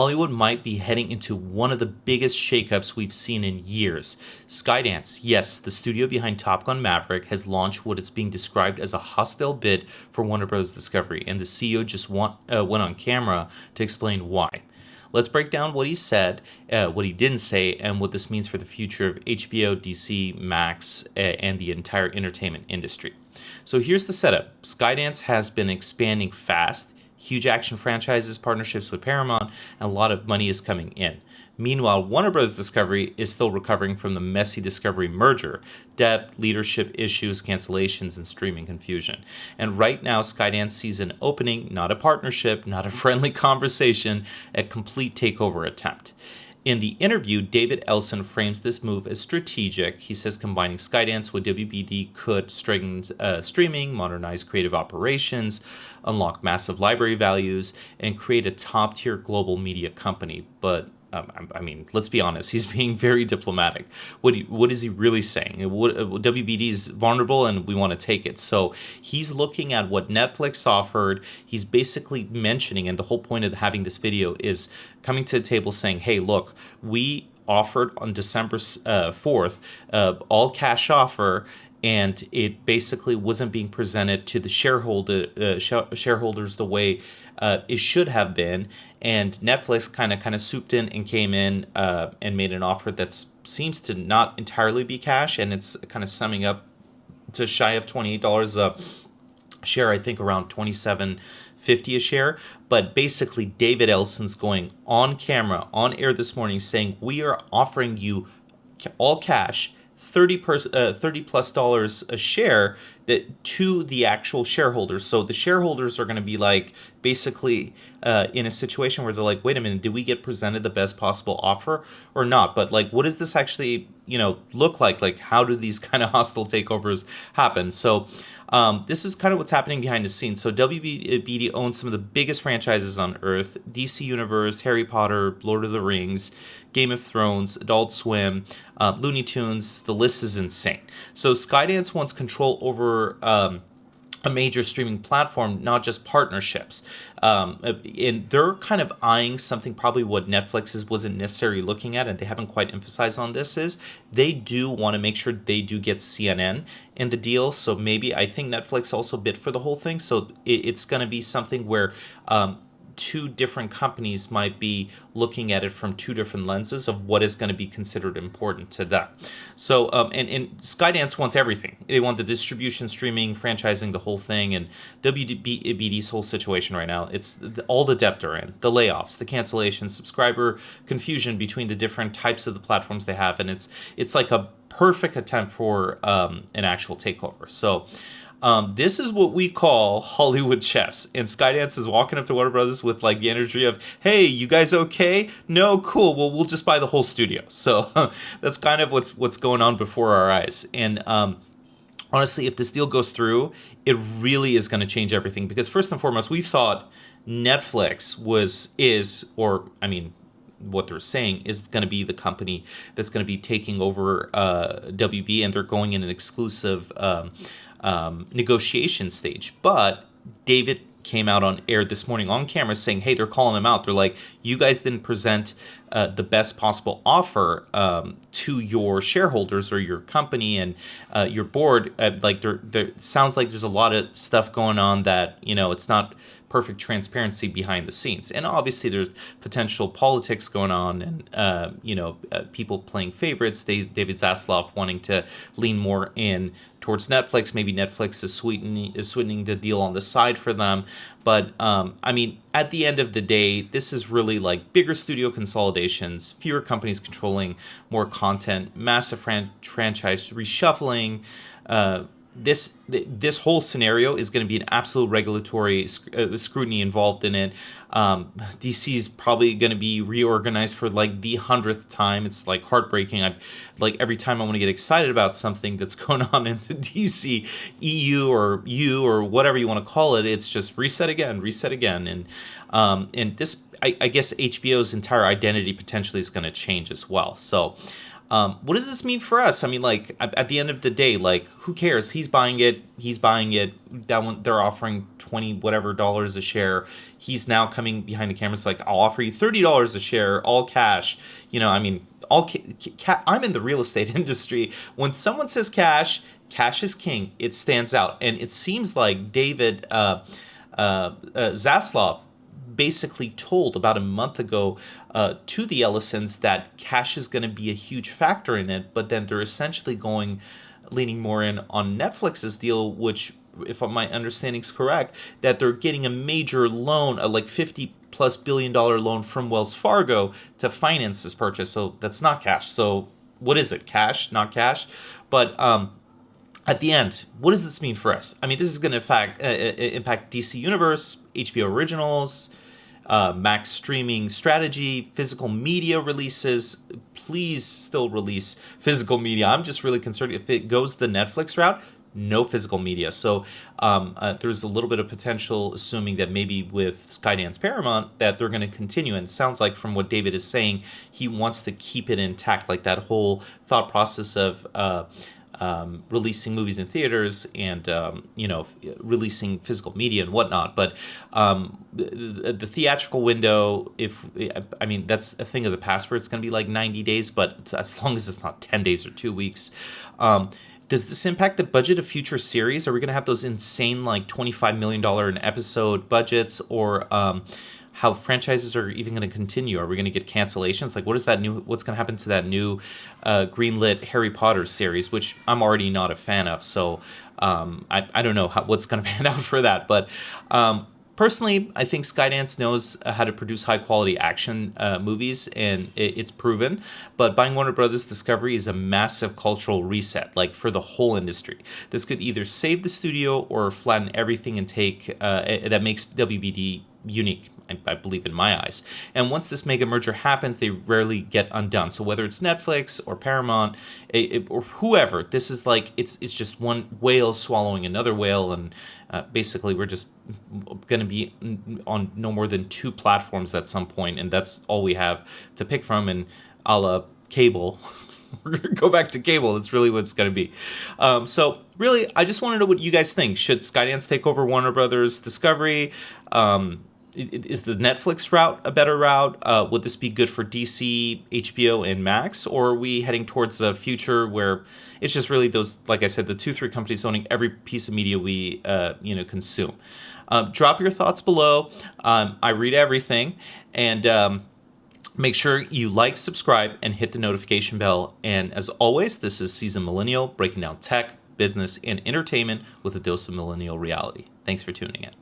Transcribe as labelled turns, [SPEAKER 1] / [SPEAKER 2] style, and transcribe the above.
[SPEAKER 1] Hollywood might be heading into one of the biggest shakeups we've seen in years. Skydance, yes, the studio behind Top Gun Maverick, has launched what is being described as a hostile bid for Warner Bros. Discovery, and the CEO just went on camera to explain why. Let's break down what he said, what he didn't say, and what this means for the future of HBO, DC, Max, and the entire entertainment industry. So here's the setup. Skydance has been expanding fast. Huge action franchises, partnerships with Paramount, and a lot of money is coming in. Meanwhile, Warner Bros. Discovery is still recovering from the messy Discovery merger, debt, leadership issues, cancellations, and streaming confusion. And right now, Skydance sees an opening, not a partnership, not a friendly conversation, a complete takeover attempt. In the interview, David Ellison frames this move as strategic. He says combining Skydance with WBD could strengthen streaming, modernize creative operations, unlock massive library values, and create a top-tier global media company. But let's be honest, he's being very diplomatic. What is he really saying? WBD is vulnerable and we want to take it. So he's looking at what Netflix offered. He's basically mentioning, and the whole point of having this video is coming to the table saying, hey, look, we offered on December 4th, all cash offer, and it basically wasn't being presented to the shareholders the way it should have been. And Netflix kind of swooped in and came in and made an offer that seems to not entirely be cash, and it's kind of summing up to shy of $28 a share, I think around $27.50 a share. But basically, David Ellison's going on camera, on air this morning, saying we are offering you all cash, $30 plus dollars a share to the actual shareholders. So the shareholders are going to be like basically in a situation where they're like, wait a minute, did we get presented the best possible offer or not? But like, what does this actually look like? Like, how do these kind of hostile takeovers happen? So this is kind of what's happening behind the scenes. So WBD owns some of the biggest franchises on Earth: DC Universe, Harry Potter, Lord of the Rings, Game of Thrones, Adult Swim, Looney Tunes. The list is insane. So Skydance wants control over a major streaming platform, not just partnerships. And they're kind of eyeing something probably what Netflix wasn't necessarily looking at, and they haven't quite emphasized on this, is they do want to make sure they do get CNN in the deal. So maybe I think Netflix also bid for the whole thing. So it's going to be something where two different companies might be looking at it from two different lenses of what is going to be considered important to them. So, and Skydance wants everything. They want the distribution, streaming, franchising, the whole thing. And WBD's whole situation right now, it's all the debt they're in, the layoffs, the cancellations, subscriber confusion between the different types of the platforms they have. And it's like a perfect attempt for an actual takeover. So, this is what we call Hollywood chess, and Skydance is walking up to Warner Brothers with like the energy of, "Hey, you guys okay? No, cool. Well, we'll just buy the whole studio." So that's kind of what's going on before our eyes. And honestly, if this deal goes through, it really is going to change everything. Because first and foremost, we thought Netflix what they're saying is going to be the company that's going to be taking over WB, and they're going in an exclusive negotiation stage. But David came out on air this morning on camera saying, hey, they're calling them out. They're like, you guys didn't present the best possible offer to your shareholders or your company and your board. There sounds like there's a lot of stuff going on that, it's not perfect transparency behind the scenes. And obviously there's potential politics going on and, people playing favorites. David Zaslav wanting to lean more in towards Netflix. Maybe Netflix is sweetening the deal on the side for them. But, at the end of the day, this is really like bigger studio consolidations, fewer companies controlling more content, massive franchise reshuffling. This whole scenario is going to be an absolute regulatory scrutiny involved in it. DC is probably going to be reorganized for like the 100th time. It's like heartbreaking. Every time I want to get excited about something that's going on in the DC EU or whatever you want to call it, it's just reset again. And this, I guess HBO's entire identity potentially is going to change as well. So What does this mean for us? I mean, like at the end of the day, like who cares? He's buying it. He's buying it. That one they're offering 20 whatever dollars a share. He's now coming behind the camera. It's like I'll offer you $30 a share, all cash. I mean, I'm in the real estate industry. When someone says cash, cash is king. It stands out, and it seems like David Zaslav basically told about a month ago to the Ellisons that cash is going to be a huge factor in it, but then they're essentially leaning more in on Netflix's deal, which, if my understanding is correct, that they're getting a major loan, a like $50+ billion loan from Wells Fargo to finance this purchase. So that's not cash. So what is it? Cash, not cash. But at the end, what does this mean for us? I mean, this is going to impact DC Universe, HBO Originals, Max streaming strategy, physical media releases. Please still release physical media. I'm just really concerned if it goes the Netflix route, no physical media. So there's a little bit of potential, assuming that maybe with Skydance Paramount, that they're going to continue. And it sounds like from what David is saying, he wants to keep it intact, like that whole thought process of releasing movies in theaters and releasing physical media and whatnot. But the theatrical window, that's a thing of the past where it's going to be like 90 days, but as long as it's not 10 days or 2 weeks. Does this impact the budget of future series? Are we going to have those insane like $25 million an episode budgets, or how franchises are even going to continue? Are we going to get cancellations? Like, what's going to happen to that new greenlit Harry Potter series, which I'm already not a fan of. So I don't know what's going to pan out for that. But personally, I think Skydance knows how to produce high quality action movies, and it's proven. But buying Warner Brothers Discovery is a massive cultural reset, like for the whole industry. This could either save the studio or flatten everything and take that makes WBD unique, I believe, in my eyes. And once this mega merger happens, they rarely get undone. So whether it's Netflix or Paramount or whoever, this is like it's just one whale swallowing another whale, and basically we're just going to be on no more than 2 platforms at some point, and that's all we have to pick from. And a la cable. We're going to go back to cable. That's really what it's going to be. So really, I just want to know what you guys think. Should Skydance take over Warner Brothers Discovery? Is the Netflix route a better route? Would this be good for DC, HBO, and Max? Or are we heading towards a future where it's just really those, like I said, the 2-3 companies owning every piece of media we consume? Drop your thoughts below. I read everything. And make sure you like, subscribe, and hit the notification bell. And as always, this is Season Millennial, breaking down tech, business, and entertainment with a dose of millennial reality. Thanks for tuning in.